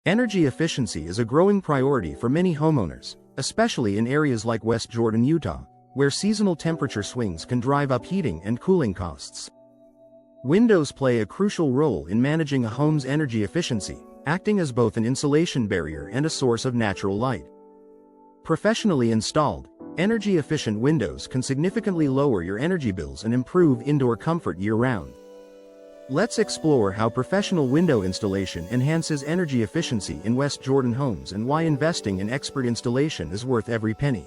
Energy efficiency is a growing priority for many homeowners, especially in areas like West Jordan, Utah, where seasonal temperature swings can drive up heating and cooling costs. Windows play a crucial role in managing a home's energy efficiency, acting as both an insulation barrier and a source of natural light. Professionally installed, energy-efficient windows can significantly lower your energy bills and improve indoor comfort year-round. Let's explore how professional window installation enhances energy efficiency in West Jordan homes and why investing in expert installation is worth every penny.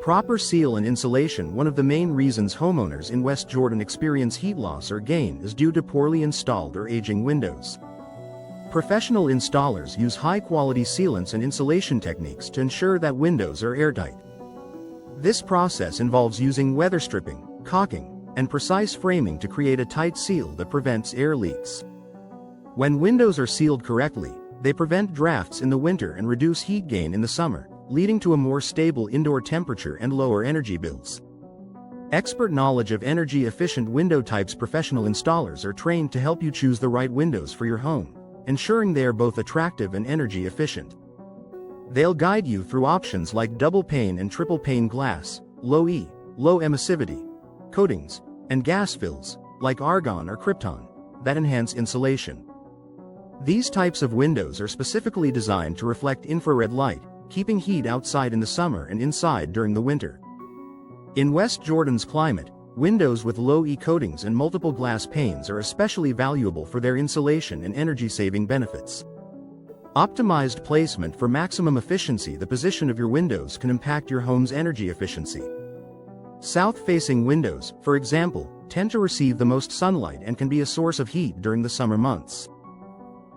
Proper seal and insulation. One of the main reasons homeowners in West Jordan experience heat loss or gain is due to poorly installed or aging windows. Professional installers use high-quality sealants and insulation techniques to ensure that windows are airtight. This process involves using weather stripping, caulking, and precise framing to create a tight seal that prevents air leaks. When windows are sealed correctly, they prevent drafts in the winter and reduce heat gain in the summer, leading to a more stable indoor temperature and lower energy bills. Expert knowledge of energy-efficient window types. Professional installers are trained to help you choose the right windows for your home, ensuring they are both attractive and energy efficient. They'll guide you through options like double pane and triple pane glass, low emissivity coatings, and gas fills, like argon or krypton, that enhance insulation. These types of windows are specifically designed to reflect infrared light, keeping heat outside in the summer and inside during the winter. In West Jordan's climate, windows with low E coatings and multiple glass panes are especially valuable for their insulation and energy-saving benefits. Optimized placement for maximum efficiency. The position of your windows can impact your home's energy efficiency. South-facing windows, for example, tend to receive the most sunlight and can be a source of heat during the summer months.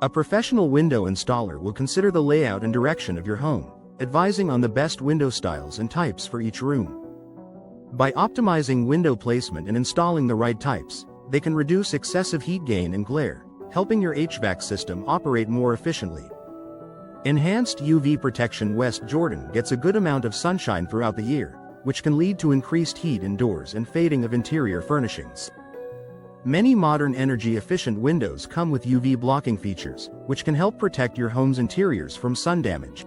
A professional window installer will consider the layout and direction of your home, advising on the best window styles and types for each room. By optimizing window placement and installing the right types, they can reduce excessive heat gain and glare, helping your HVAC system operate more efficiently. Enhanced UV protection. West Jordan gets a good amount of sunshine throughout the year, which can lead to increased heat indoors and fading of interior furnishings. Many modern energy-efficient windows come with UV blocking features, which can help protect your home's interiors from sun damage.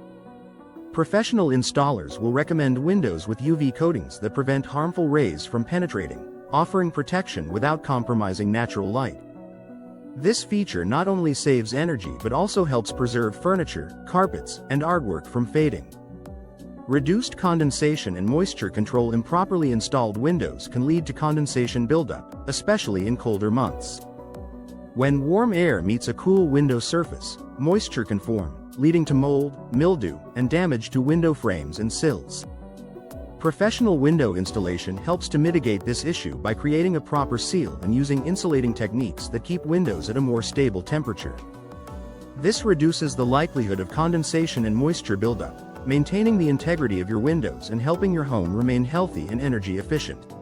Professional installers will recommend windows with UV coatings that prevent harmful rays from penetrating, offering protection without compromising natural light. This feature not only saves energy but also helps preserve furniture, carpets, and artwork from fading. Reduced condensation and moisture control. Improperly installed windows can lead to condensation buildup, especially in colder months. When warm air meets a cool window surface, moisture can form, leading to mold, mildew, and damage to window frames and sills. Professional window installation helps to mitigate this issue by creating a proper seal and using insulating techniques that keep windows at a more stable temperature. This reduces the likelihood of condensation and moisture buildup, maintaining the integrity of your windows and helping your home remain healthy and energy efficient.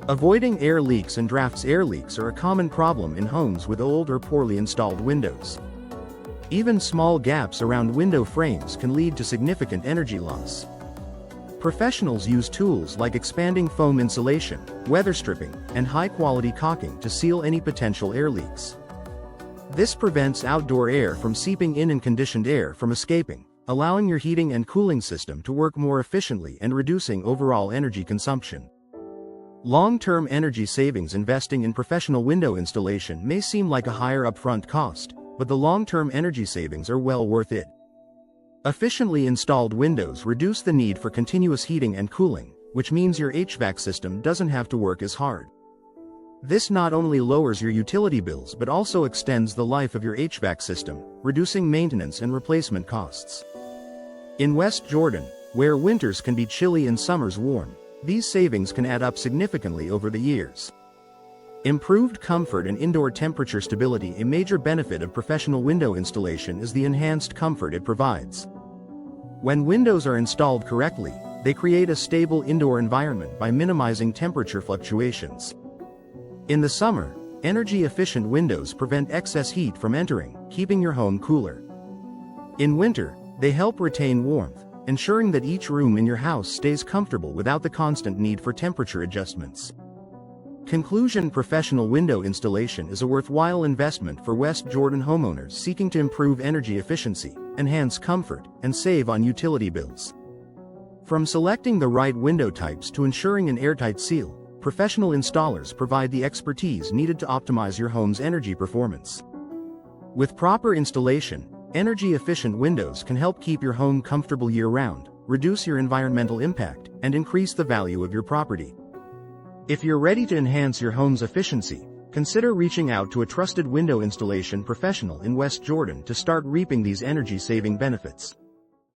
Avoiding air leaks and drafts. Air leaks are a common problem in homes with old or poorly installed windows. Even small gaps around window frames can lead to significant energy loss. Professionals use tools like expanding foam insulation, weather stripping, and high-quality caulking to seal any potential air leaks. This prevents outdoor air from seeping in and conditioned air from escaping, allowing your heating and cooling system to work more efficiently and reducing overall energy consumption. Long-term energy savings. Investing in professional window installation may seem like a higher upfront cost, but the long-term energy savings are well worth it. Efficiently installed windows reduce the need for continuous heating and cooling, which means your HVAC system doesn't have to work as hard. This not only lowers your utility bills but also extends the life of your HVAC system, reducing maintenance and replacement costs. In West Jordan, where winters can be chilly and summers warm, these savings can add up significantly over the years. Improved comfort and indoor temperature stability. A major benefit of professional window installation is the enhanced comfort it provides. When windows are installed correctly, they create a stable indoor environment by minimizing temperature fluctuations. In the summer, energy-efficient windows prevent excess heat from entering, keeping your home cooler. In winter, they help retain warmth, ensuring that each room in your house stays comfortable without the constant need for temperature adjustments. Conclusion: professional window installation is a worthwhile investment for West Jordan homeowners seeking to improve energy efficiency, enhance comfort, and save on utility bills. From selecting the right window types to ensuring an airtight seal, professional installers provide the expertise needed to optimize your home's energy performance. With proper installation, energy-efficient windows can help keep your home comfortable year-round, reduce your environmental impact, and increase the value of your property. If you're ready to enhance your home's efficiency, consider reaching out to a trusted window installation professional in West Jordan to start reaping these energy-saving benefits.